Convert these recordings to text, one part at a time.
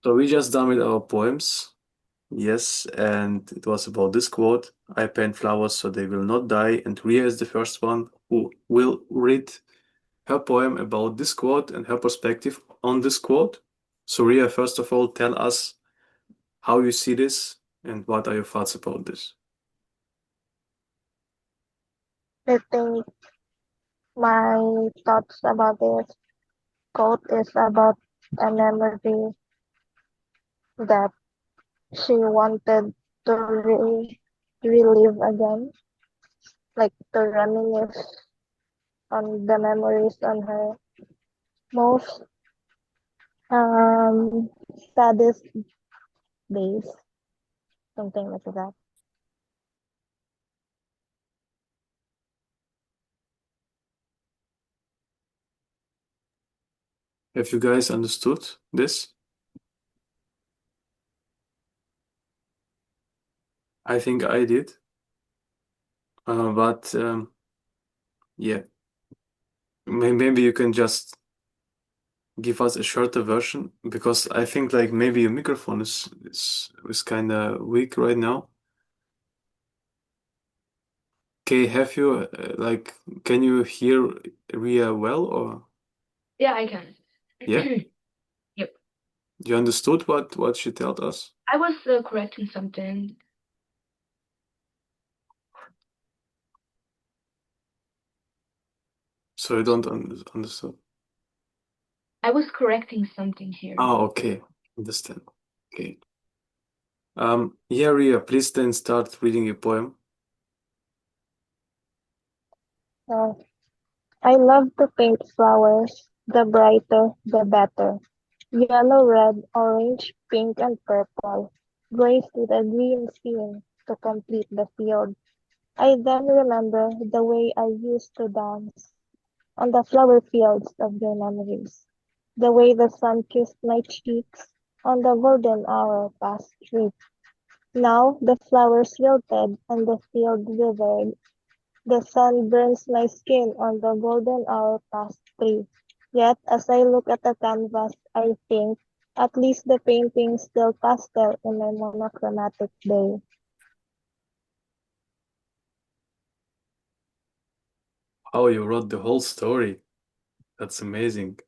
So we just done with our poems. Yes, and it was about this quote. I paint flowers so they will not die. And Ria is the first one who will read her poem about this quote and her perspective on this quote. So Ria, first of all, tell us how you see this and what are your thoughts about this. I think my thoughts about this quote is about a memory that she wanted to relive again, like to reminisce on the memories on her most um saddest days, something like that. Have you guys understood this? I think I did. But yeah, maybe you can just give us a shorter version because I think like maybe your microphone is kind of weak right now. Okay, have you like can you hear Ria well or Yeah, I can. yeah? Yep. You understood what she told us? I was correcting something. So you don't understand. I was correcting something here. Oh, okay. Understand. Okay. Yeah, Ria, please then start reading your poem. So I love to paint flowers, the brighter the better. Yellow, red, orange, pink, and purple, graced with a green scene to complete the field. I then remember the way I used to dance on the flower fields of your memories, the way the sun kissed my cheeks on the golden hour past three. Now the flowers wilted and the field withered. The sun burns my skin on the golden hour past three. Yet as I look at the canvas, I think at least the painting still pastel in my monochromatic day. Oh, you wrote the whole story. That's amazing.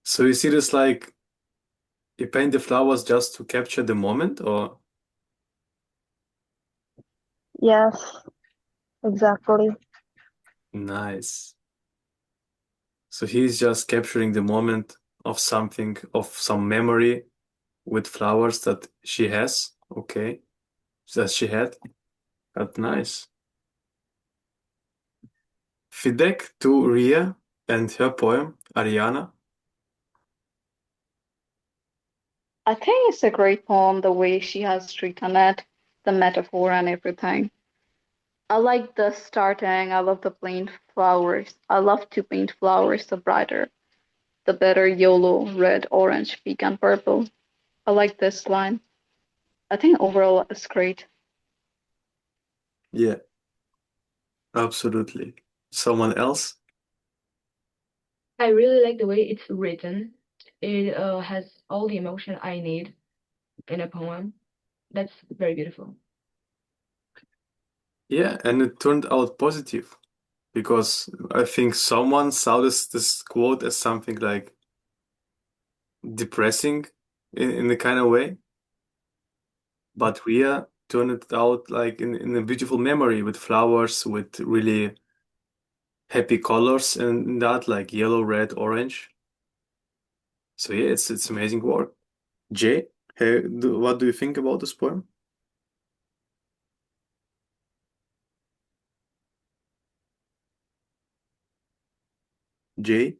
So you see this like you paint the flowers just to capture the moment or Yes, exactly. nice. So he's just capturing the moment of something, of some memory with flowers that she has. Okay. That she had. That's nice. Feedback to Ria and her poem, Ariana. I think it's a great poem, the way she has written it, the metaphor and everything. I like the starting. I love the plain flowers. I love to paint flowers the brighter, the better yellow, red, orange, pink, and purple. I like this line. I think overall it's great. Yeah, absolutely. Someone else? I really like the way it's written. It has all the emotion I need in a poem. That's very beautiful. Yeah, and it turned out positive because I think someone saw this quote as something like depressing in a kind of way, but Ria turned it out like in a beautiful memory with flowers, with really happy colors and that like yellow, red, orange. So yeah, it's amazing work. Jay, hey, what do you think about this poem? Jay?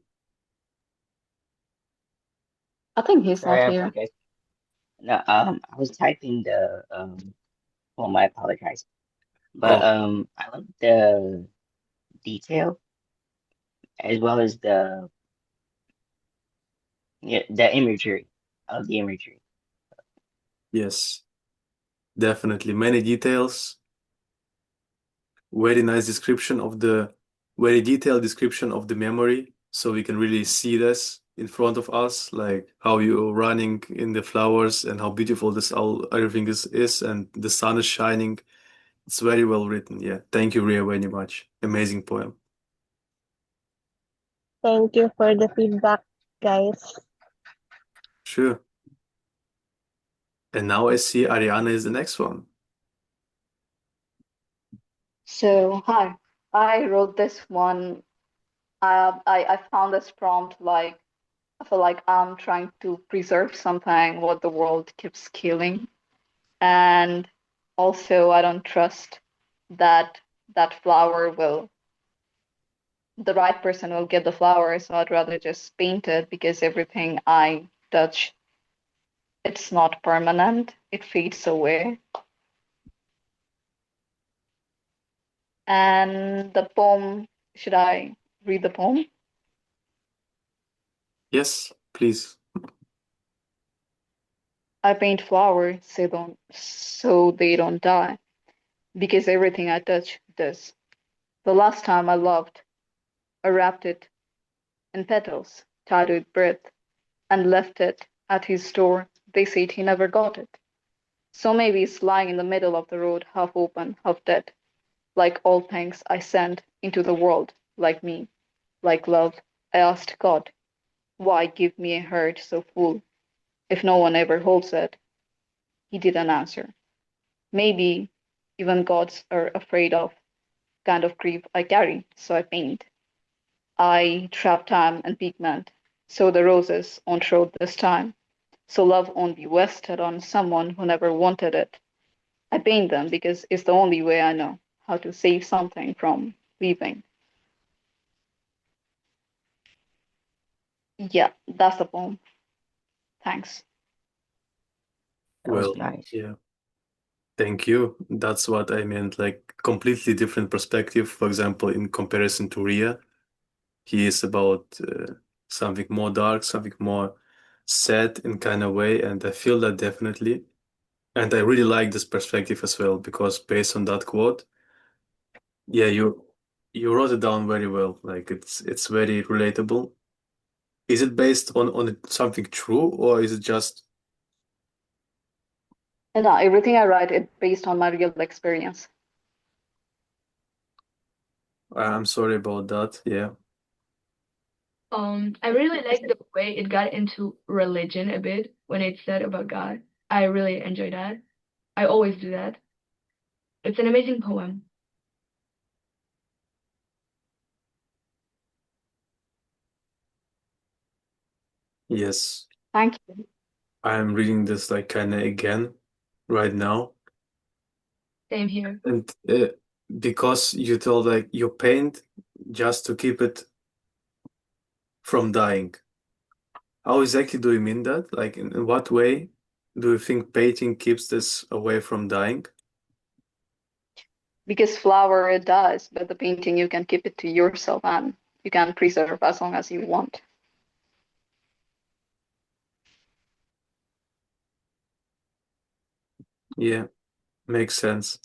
I think he's Sorry, not I here. apologize. No, I was typing the well, I apologize. But Oh, I love the detail as well as the yeah, the imagery. I love the imagery. yes, definitely. Many details, very nice description of the very detailed description of the memory, so we can really see this. in front of us, like how you're running in the flowers and how beautiful this all everything is and the sun is shining. It's very well written. Yeah. Thank you, Ria, very much. Amazing poem. Thank you for the feedback, guys. Sure. And now I see Ariana is the next one. So, hi, I wrote this one. I found this prompt like I feel like I'm trying to preserve something what the world keeps killing, and also I don't trust that that flower will the right person will get the flower, so I'd rather just paint it because everything I touch, it's not permanent. It fades away. And the poem, should I read the poem? Yes, please. I paint flowers so they don't die, because everything I touch does. The last time I loved, I wrapped it in petals, tied with breath, and left it at his door. They said he never got it. So maybe it's lying in the middle of the road, half open, half dead, like all things I send into the world, like me, like love. I asked God, why give me a heart so full if no one ever holds it? He didn't answer. Maybe even gods are afraid of kind of grief I carry, so I paint. I trap time and pigment, so the roses won't show this time, so love won't be wasted on someone who never wanted it. I paint them because it's the only way I know how to save something from leaving. Yeah, that's the poem. Thanks. That was Well, nice. yeah. Thank you. That's what I meant, like completely different perspective. For example, in comparison to Ria, he is about something more dark, something more sad in kind of way, and I feel that definitely. And I really like this perspective as well because based on that quote, yeah, you wrote it down very well. Like it's very relatable. Is it based on something true or is it just And everything I write is based on my real experience. I'm sorry about that. Yeah. I really like the way it got into religion a bit when it said about God. I really enjoy that. I always do that. It's an amazing poem. Yes. Thank you. I'm reading this like kind of again right now. Same here. And because you told like you paint just to keep it from dying. How exactly do you mean that? Like in what way do you think painting keeps this away from dying? Because flower it does, but the painting you can keep it to yourself and you can preserve as long as you want. Yeah, makes sense.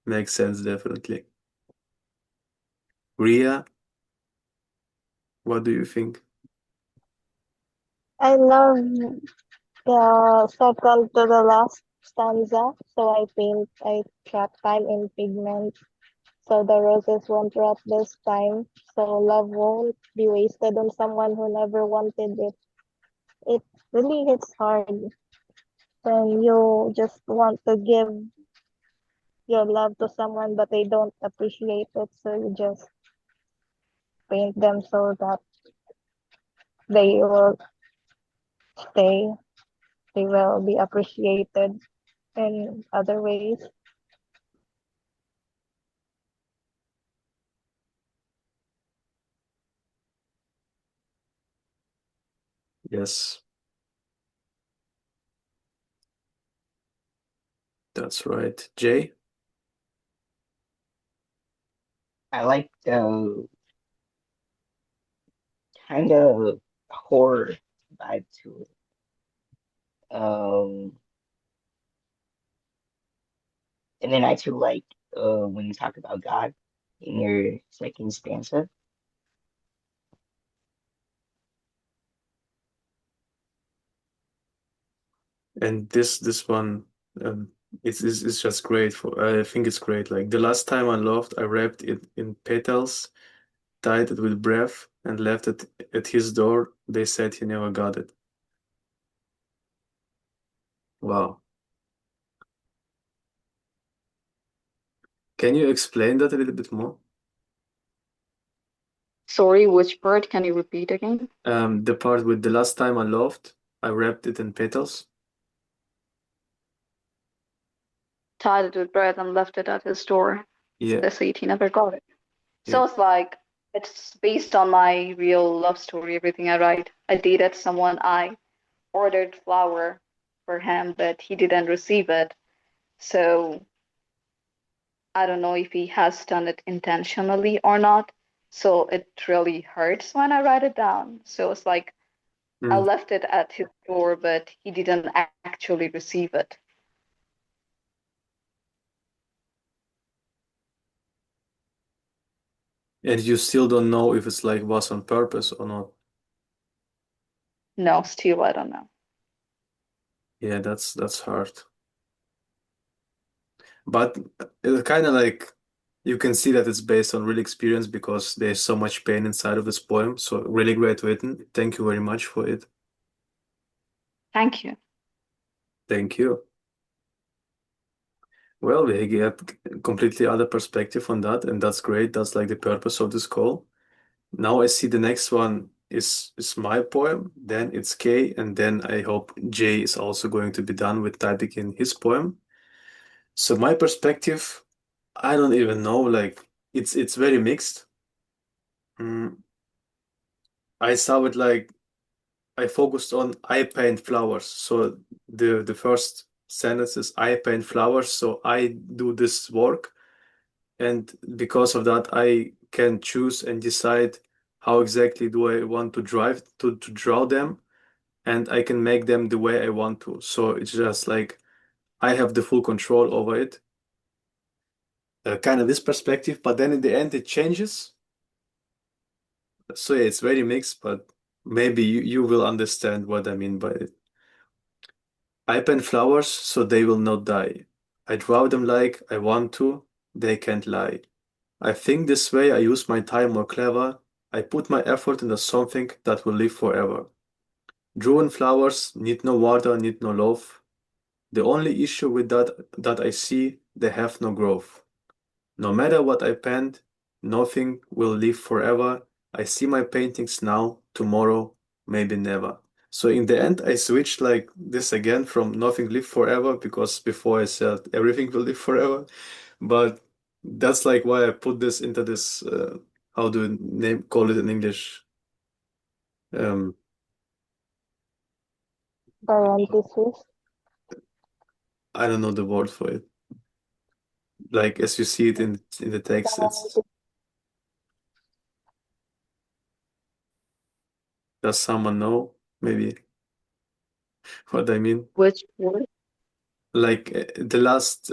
Makes sense, definitely. Ria, what do you think? I love the second to the last stanza, so I trap time in pigment, so the roses won't rot this time, so love won't be wasted on someone who never wanted it. It really hits hard when you just want to give your love to someone but they don't appreciate it, so you just paint them so that they will stay, they will be appreciated in other ways. Yes, that's right. Jay? I like the kind of horror vibe to it. Um, and then I too like when you talk about God in your second stanza. And this one, it's just great. I think it's great. Like the last time I loved, I wrapped it in petals, tied it with breath, and left it at his door. They said he never got it. Wow. Can you explain that a little bit more? Sorry, which part? Can you repeat again? The part with the last time I loved, I wrapped it in petals. Tied it with bread and left it at his door. Yeah, The seat, he never got it. yeah. So it's like, it's based on my real love story, everything I write. I dated someone, I ordered flower for him, but he didn't receive it. So I don't know if he has done it intentionally or not. So it really hurts when I write it down. So it's like I Mm. left it at his door, but he didn't actually receive it. And you still don't know if it's like was on purpose or not. No, still, I don't know. Yeah, that's hard. But it's kind of like you can see that it's based on real experience because there's so much pain inside of this poem. So really great written. Thank you very much for it. Thank you. Thank you. Well, we get completely other perspective on that, and that's great. That's like the purpose of this call. Now I see the next one is my poem, then it's K, and then I hope J is also going to be done with typing in his poem. So my perspective, I don't even know, like it's very mixed. Mm, I saw it like I focused on I paint flowers. So the first sentence is I paint flowers, so I do this work. And because of that, I can choose and decide how exactly do I want to drive to draw them, and I can make them the way I want to. So it's just like I have the full control over it. Kind of this perspective, but then in the end it changes. So yeah, it's very mixed, but maybe you will understand what I mean by it. I paint flowers so they will not die. I draw them like I want to, they can't lie. I think this way I use my time more clever. I put my effort into something that will live forever. Drawn flowers need no water, need no love. The only issue with that I see, they have no growth. No matter what I paint, nothing will live forever. I see my paintings now, tomorrow, maybe never. So in the end, I switched like this again from nothing live forever because before I said everything will live forever. But that's like why I put this into this, how do you call it in English? Um, Parenthesis. I don't know the word for it. Like as you see it in the text, it's Parenthesis. does someone know maybe what I mean? Which word? Like the last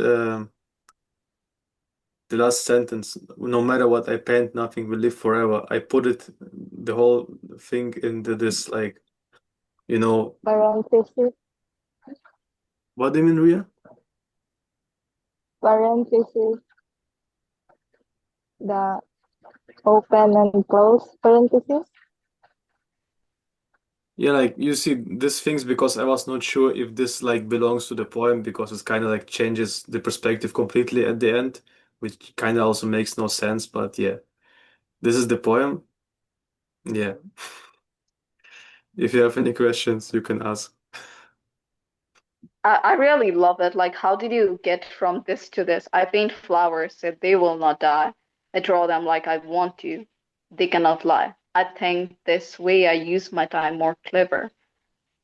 sentence, no matter what I paint, nothing will live forever. I put it the whole thing into this like, you know, Parenthesis. what do you mean, Ria? Parenthesis. The open and close parenthesis. Yeah, like you see these things because I was not sure if this like belongs to the poem because it's kind of like changes the perspective completely at the end, which kind of also makes no sense. But yeah, this is the poem. Yeah. If you have any questions, you can ask. I really love it. Like, how did you get from this to this? I paint flowers so they will not die. I draw them like I want to. They cannot lie. I think this way I use my time more clever.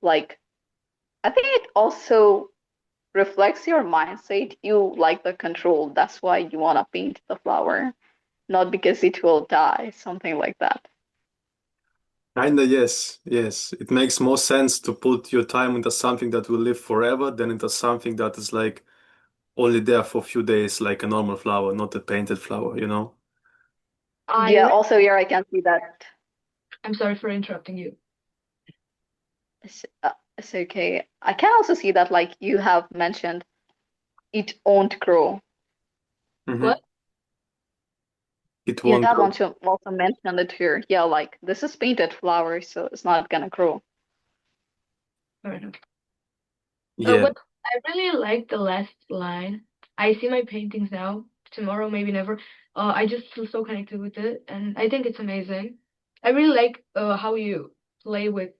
Like, I think it also reflects your mindset. You like the control. That's why you want to paint the flower, not because it will die, something like that. Kinda, yes, yes. It makes more sense to put your time into something that will live forever than into something that is like only there for a few days, like a normal flower, not a painted flower, you know? I Yeah, re also here I can see that. I'm sorry for interrupting you. It's okay. I can also see that, like you have mentioned, it won't grow. Mhm. What? It You won't have grow. also mentioned it here. Yeah, like this is painted flower, so it's not gonna grow. Fair enough. Yeah. What I really like the last line. I see my paintings now. Tomorrow, maybe never. I just feel so connected with it, and I think it's amazing. I really like how you play with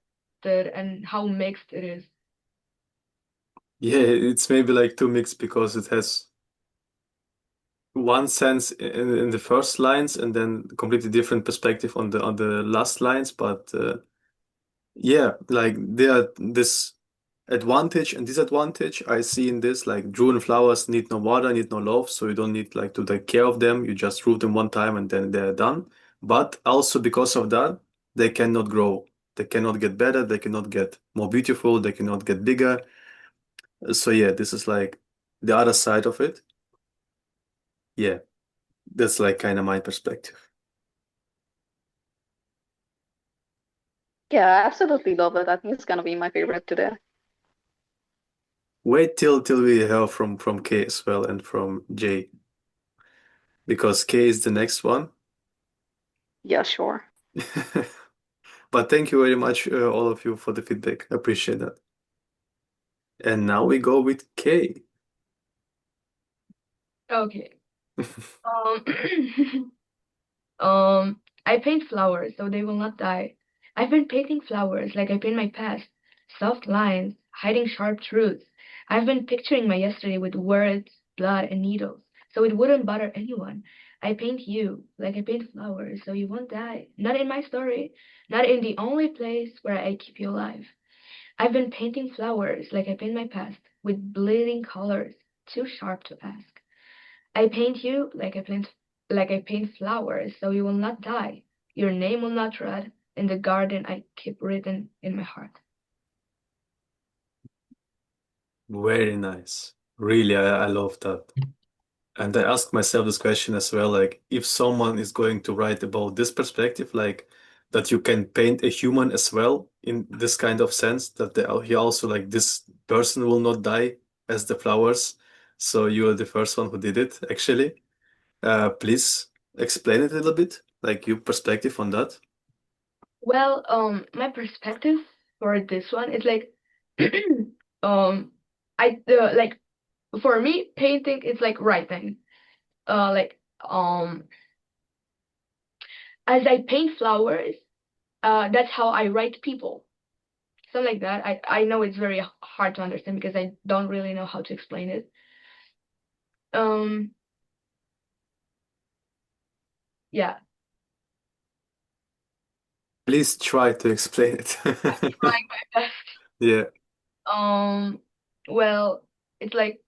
it and how mixed it is. Yeah, it's maybe like too mixed because it has one sense in the first lines and then completely different perspective on the last lines. But yeah, like there are this advantage and disadvantage I see in this. Like June flowers need no water, need no love, so you don't need like to take care of them. You just root them one time and then they're done. But also because of that, they cannot grow. They cannot get better. They cannot get more beautiful. They cannot get bigger. So yeah, this is like the other side of it. Yeah, that's like kind of my perspective. Yeah, I absolutely love it. I think it's gonna be my favorite today. Wait till we hear from K as well and from J because K is the next one. Yeah, sure. But thank you very much, all of you, for the feedback. Appreciate that. And now we go with K. Okay. Um, I paint flowers so they will not die. I've been painting flowers like I paint my past, soft lines, hiding sharp truths. I've been picturing my yesterday with words, blood, and needles, so it wouldn't bother anyone. I paint you like I paint flowers so you won't die. Not in my story, not in the only place where I keep you alive. I've been painting flowers like I paint my past, with bleeding colors, too sharp to ask. I paint you like I paint flowers, so you will not die. Your name will not rot in the garden I keep written in my heart. Very nice. Really, I love that. And I ask myself this question as well, like if someone is going to write about this perspective, like that you can paint a human as well in this kind of sense, that he also like this person will not die as the flowers. So you are the first one who did it, actually. Please explain it a little bit, like your perspective on that. Well, my perspective for this one is like, um, like for me, painting is like writing. Like as I paint flowers, that's how I write people. Something like that. I know it's very hard to understand because I don't really know how to explain it. Um, yeah, Please try to explain it. I'm trying my best. Yeah. Um, well, it's like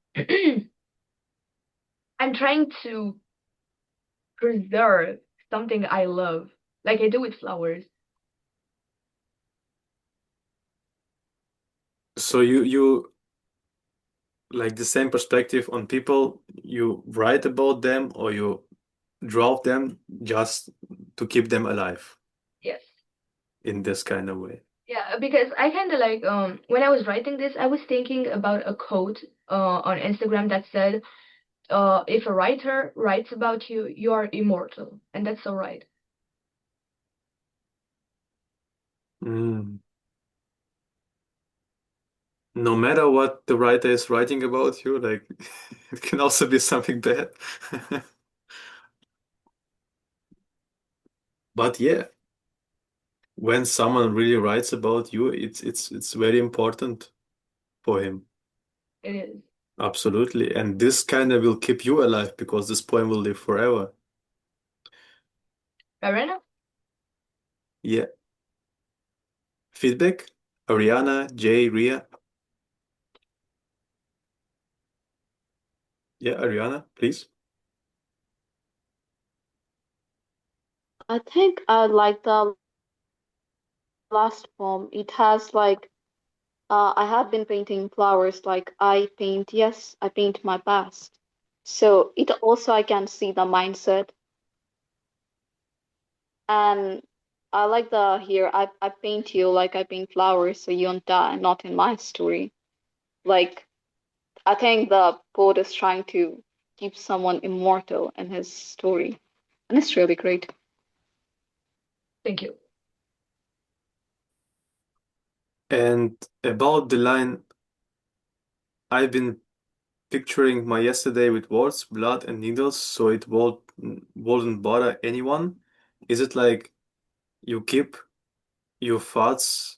I'm trying to preserve something I love, like I do with flowers. So you like the same perspective on people, you write about them or you draw them just to keep them alive Yes. in this kind of way. Yeah, because I kind of like when I was writing this, I was thinking about a quote on Instagram that said, if a writer writes about you, you are immortal, and that's so right. Mm. No matter what the writer is writing about you, like it can also be something bad. But yeah, when someone really writes about you, it's very important for him. It is. Absolutely. And this kind of will keep you alive because this poem will live forever. Arena? Yeah. Feedback? Ariana, Jay, Ria. Yeah, Ariana, please. I think I like the last poem. It has like I have been painting flowers like I paint, yes, I paint my past. So it also I can see the mindset and I like the here. I paint you like I paint flowers so you don't die, not in my story. Like I think the poet is trying to keep someone immortal in his story. And it's really great. Thank you. And about the line, I've been picturing my yesterday with words, blood, and needles, so it wouldn't bother anyone. Is it like you keep your thoughts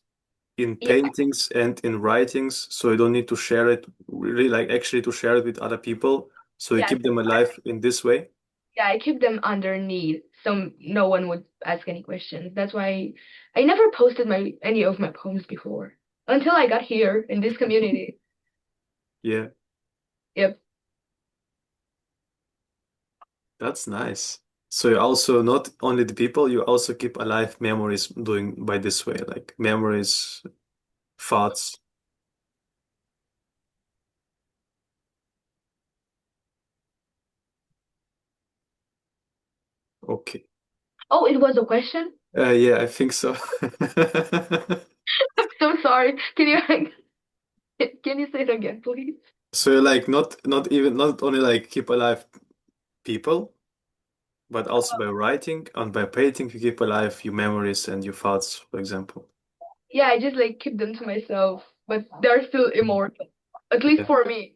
in Yeah, paintings and in writings, so you don't need to share it, really like actually to share it with other people, so you yeah, keep them alive in this way? yeah. I keep them underneath, so no one would ask any questions. That's why I never posted my any of my poems before until I got here in this community. Yeah, Yep. that's nice. So you also not only the people, you also keep alive memories doing by this way, like memories, thoughts. Okay. Oh, it was a question? Yeah, I think so. I'm so sorry. Can you say it again, please? So you like not only like keep alive people, but also by writing and by painting you keep alive your memories and your thoughts, for example. Yeah, I just like keep them to myself, but they're still immortal, at least Yeah, for me.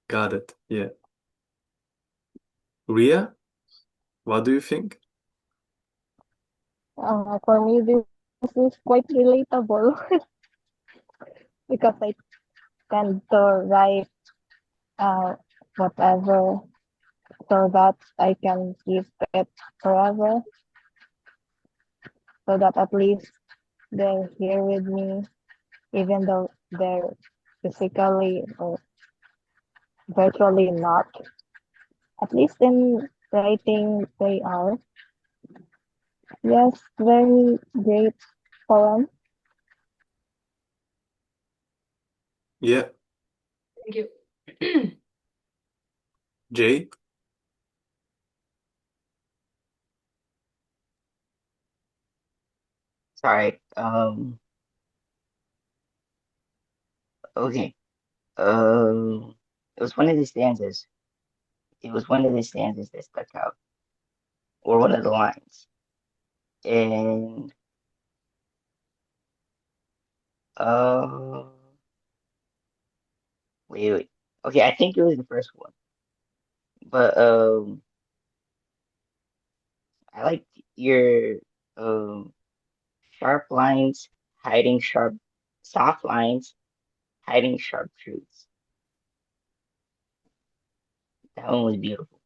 got it. Yeah. Ria, what do you think? For me, this is quite relatable because I tend to write uh, whatever so that I can keep it forever, so that at least they're here with me, even though they're physically or virtually not. At least in writing, they are. Yes, very great poem. Yeah, Thank you. Jay? Sorry. Okay. It was one of the stanzas. It was one of the stanzas that stuck out, or one of the lines. And uh, wait. Okay, I think it was the first one. But I like your um sharp lines hiding soft lines hiding sharp truths. That one was beautiful.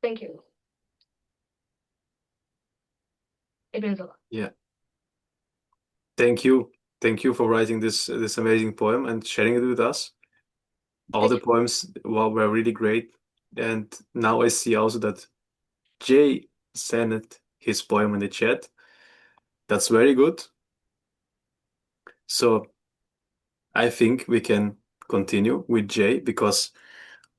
Thank you. It means a lot. Yeah. Thank you. Thank you for writing this amazing poem and sharing it with us. All Thank the you. poems were really great. And now I see also that Jay sent his poem in the chat. That's very good. So I think we can continue with Jay because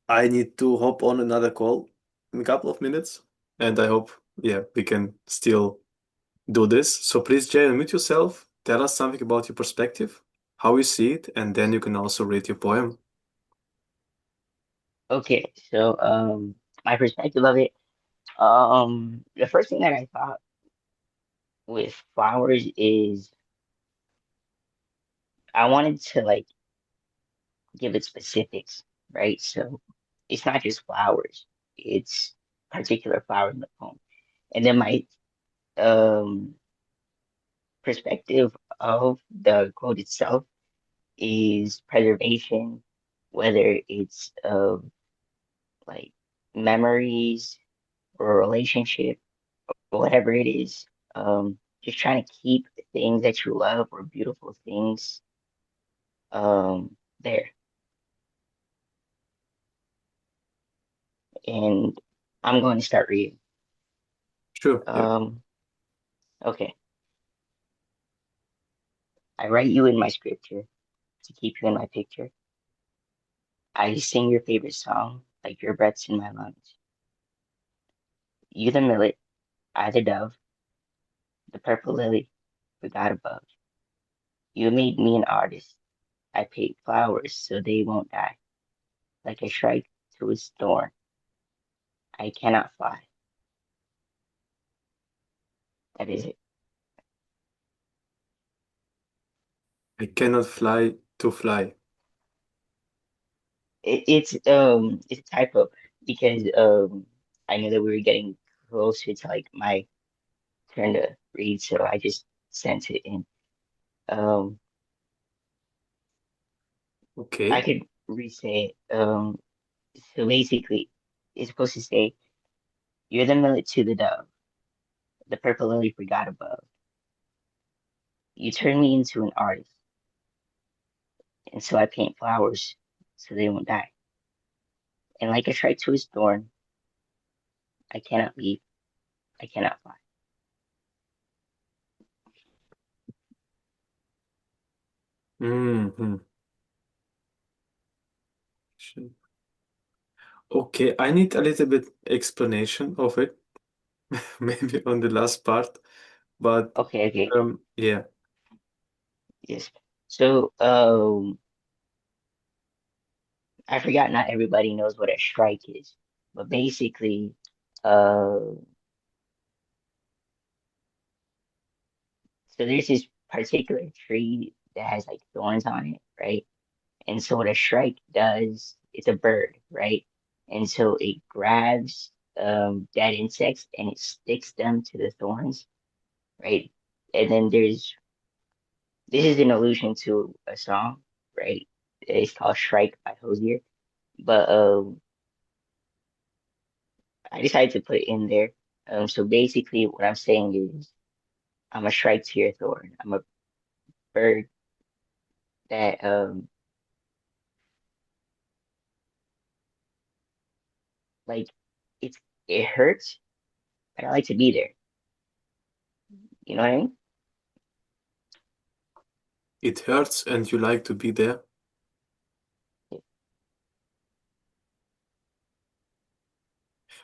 I need to hop on another call in a couple of minutes. And I hope, yeah, we can still do this. So please, Jay, unmute yourself. Tell us something about your perspective, how you see it, and then you can also read your poem. Okay, so my perspective of it. The first thing that I thought with flowers is I wanted to like give it specifics, right? So it's not just flowers, it's particular flowers in the poem. And then my um perspective of the quote itself is preservation, whether it's of like memories or a relationship or whatever it is. Just trying to keep things that you love or beautiful things there. And I'm going to start reading. Sure, yeah. Um, okay. I write you in my scripture to keep you in my picture. I sing your favorite song like your breath's in my lungs. You the millet, I the dove. The purple lily forgot above. You made me an artist. I paint flowers so they won't die. Like a shrike to its thorn, I cannot fly. That is it. I cannot fly to fly. It's a typo because I knew that we were getting closer to like my turn to read, so I just sent it in. Um, I Okay. could re-say it. So basically, it's supposed to say, "You're the millet to the dove, the purple lily forgot above. You turn me into an artist, and so I paint flowers so they won't die. And like a shrike to its thorn, I cannot leave, I cannot fly." Hmm. Okay, I need a little bit explanation of it, maybe on the last part, but Okay, okay, yeah, yes. So, I forgot not everybody knows what a shrike is, but basically, uh, so there's this particular tree that has like thorns on it, right? And so what a shrike does, it's a bird, right? And so it grabs dead insects and it sticks them to the thorns, right? And then this is an allusion to a song, right? It's called Shrike by Hosier. But I decided to put it in there. So basically what I'm saying is I'm a shrike to your thorn. I'm a bird that like it's it hurts, but I like to be there. You know what I mean? it hurts and you like to be there.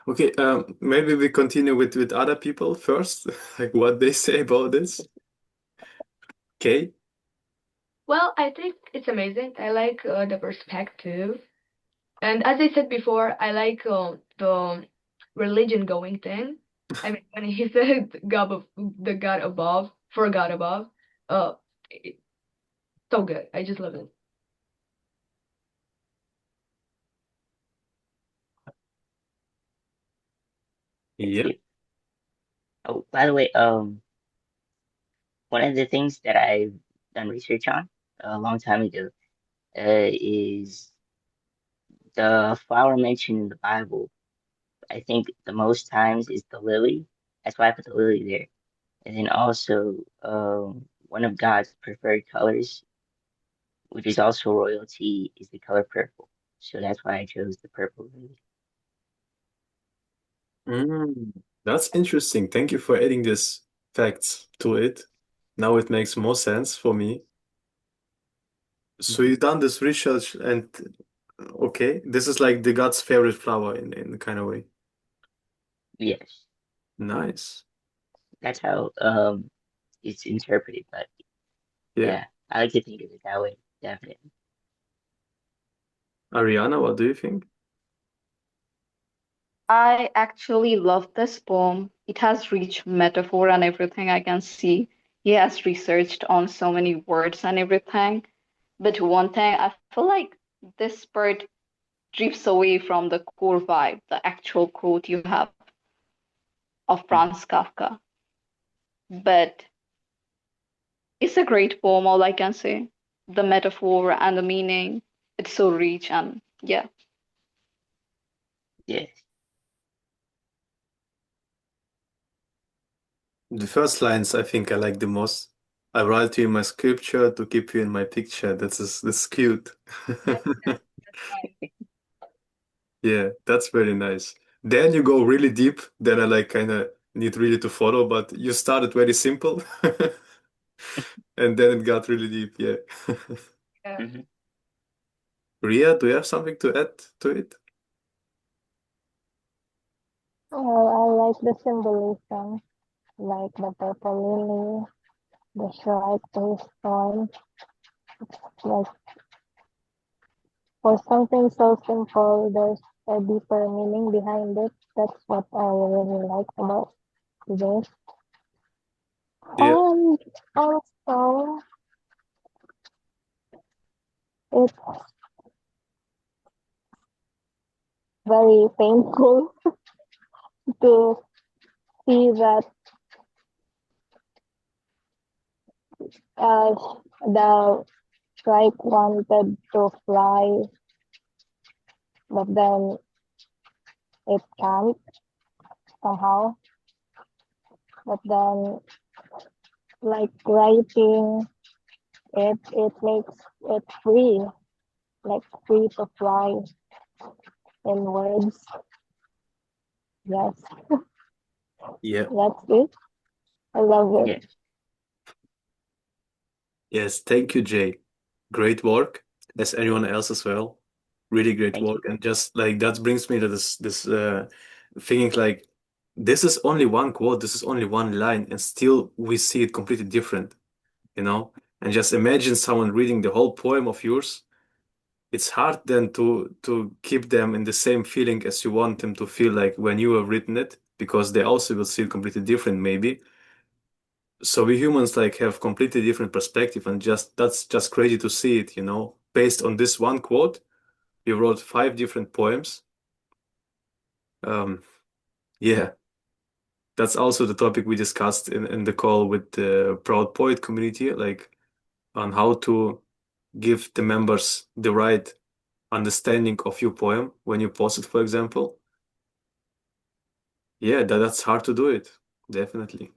Okay, maybe we continue with other people first, like what they say about this. Okay. Well, I think it's amazing. I like the perspective. And as I said before, I like the religion going thing. I mean, when he said the God above, for God above, uh, it, so good. I just love it. Thank Yeah. you. Oh, by the way, one of the things that I've done research on a long time ago is the flower mentioned in the Bible. I think the most times is the lily. That's why I put the lily there. And then also, one of God's preferred colors, which is also royalty, is the color purple. So that's why I chose the purple lily. Mm, that's interesting. Thank you for adding this facts to it. Now it makes more sense for me. So Mhm. you've done this research and okay, this is like the God's favorite flower in kind of way. Yes, Nice. that's how it's interpreted. But Yeah. yeah, I like to think of it that way. Definitely. Ariana, what do you think? I actually love this poem. It has rich metaphor and everything I can see. He has researched on so many words and everything. But one thing, I feel like this part drifts away from the core vibe, the actual quote you have of Mhm. Franz Kafka. But it's a great poem, all I can say. The metaphor and the meaning, it's so rich and yeah. Yes. The first lines I think I like the most. I write you in my scripture to keep you in my picture. That's cute. Yeah, that's very nice. Then you go really deep. Then I like kind of need really to follow, but you started very simple, and then it got really deep. Yeah. Yeah. Hmm. Ria, do you have something to add to it? Well, I like the symbolism. like the purple lily, the shrike storm. Like for something so simple, there's a deeper meaning behind it. That's what I really like about this. Yeah. And also, it's very painful to see that uh, the shrike wanted to fly, but then it can't somehow. But then, like writing it makes it free, like free to fly in words. Yes, Yeah. that's it. I love it. Yes. Yes. Thank you, Jay. Great work, as anyone else as well. Really great Thank work. you. And just like that brings me to this thinking like this is only one quote, this is only one line, and still we see it completely different, you know? And just imagine someone reading the whole poem of yours. It's hard then to keep them in the same feeling as you want them to feel like when you have written it, because they also will see it completely different maybe. So we humans like have completely different perspective, and just that's just crazy to see it, you know. Based on this one quote, you wrote five different poems. Um, yeah, that's also the topic we discussed in the call with the Proud Poet community, like on how to give the members the right understanding of your poem when you post it, for example. Yeah, that's hard to do it, definitely.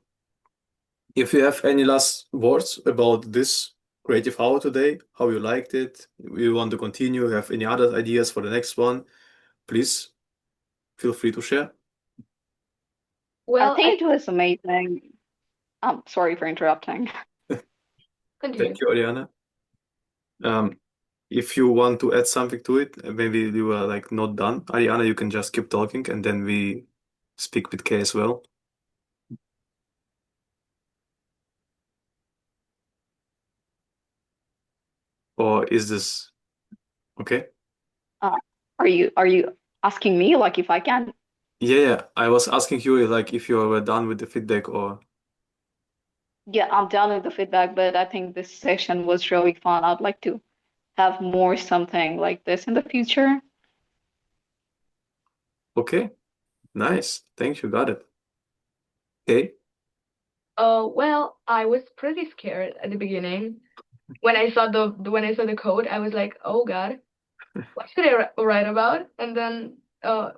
If you have any last words about this creative hour today, how you liked it, you want to continue, have any other ideas for the next one, please feel free to share. I Well, I think it was amazing. I'm sorry for interrupting. continue. Thank you, Ariana. Um, if you want to add something to it, maybe you are like not done. Ariana, you can just keep talking and then we speak with Kay as well. Or is this okay? Uh, are you asking me like if I can? Yeah, yeah. I was asking you like if you were done with the feedback or Yeah, I'm done with the feedback, but I think this session was really fun. I'd like to have more something like this in the future. okay. Nice. Thank you. Got it. Okay. Well, I was pretty scared at the beginning. When I saw when I saw the code, I was like, "Oh God, what should I write about?" And then, all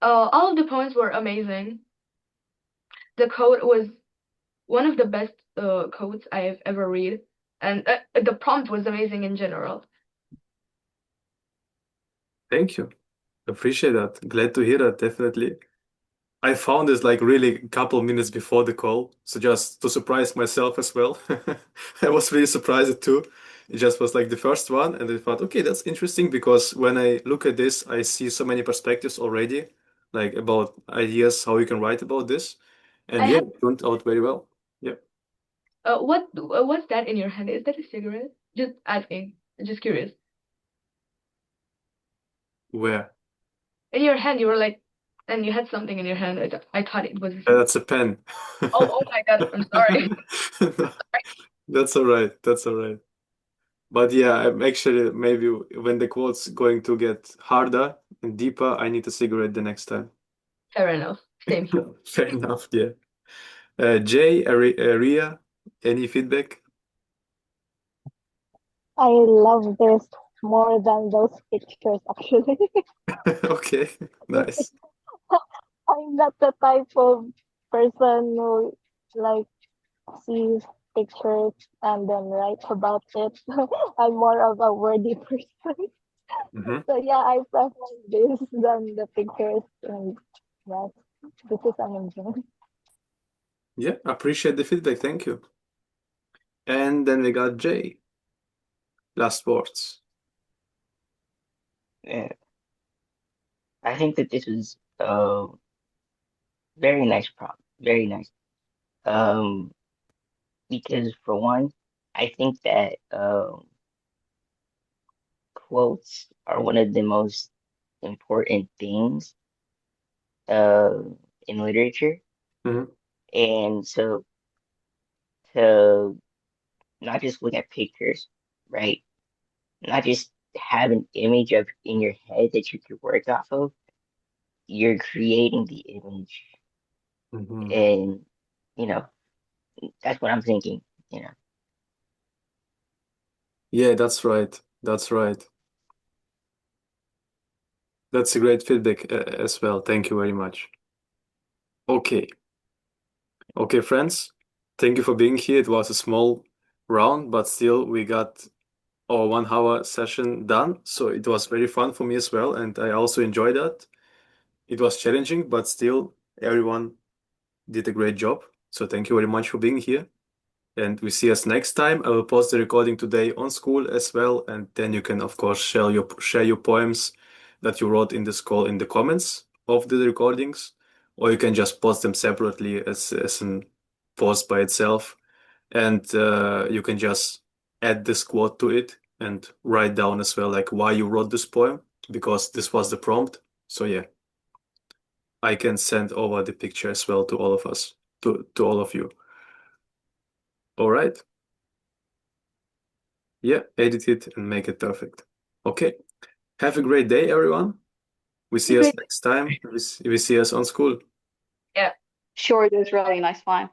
of the poems were amazing. The code was one of the best codes I've ever read, and the prompt was amazing in general. Thank you. Appreciate that. Glad to hear that, definitely. I found this like really a couple minutes before the call, so just to surprise myself as well. I was really surprised too. It just was like the first one, and I thought, okay, that's interesting because when I look at this, I see so many perspectives already, like about ideas how you can write about this. And I yeah, had it turned out very well. Yeah. what's that in your hand? Is that a cigarette? Just asking. Just curious. Where? In your hand, you were like, and you had something in your hand. I thought it was a cigarette. That's a pen. Oh my God, I'm sorry. That's all right. That's all right. But yeah, I'm actually maybe when the quote's going to get harder and deeper, I need a cigarette the next time. Fair enough. Same here. Fair enough, yeah. Jay, Ria, any feedback? I love this more than those pictures actually. Okay, nice. I'm not the type of person who like sees pictures and then writes about it. I'm more of a wordy person. Hmm. So yeah, I prefer this than the pictures and yes, this is amazing. Yeah, appreciate the feedback. Thank you. And then we got Jay. Last words. Yeah. I think that this was a very nice prompt. very nice. Um, because for one, I think that quotes are one of the most important things uh in literature. Mhm. And so to not just look at pictures, right? Not just have an image of in your head that you could work off of. You're creating the image, Mhm. and you know that's what I'm thinking. You know, Yeah, that's right. That's right. That's a great feedback as well. Thank you very much. Okay. Okay, friends. Thank you for being here. It was a small round, but still we got our 1 hour session done. So it was very fun for me as well, and I also enjoyed that. It was challenging, but still everyone did a great job. So thank you very much for being here. And we see us next time. I will post the recording today on Skool as well, and then you can, of course, share your poems that you wrote in the Skool in the comments of the recordings, or you can just post them separately as an post by itself, and you can just add this quote to it and write down as well like why you wrote this poem because this was the prompt. So yeah, I can send over the picture as well to all of us, to all of you. All right. Yeah, edit it and make it perfect. Okay. Have a great day, everyone. We see us Great. next time. We see us on Skool. Yeah. Sure, it was really nice fun.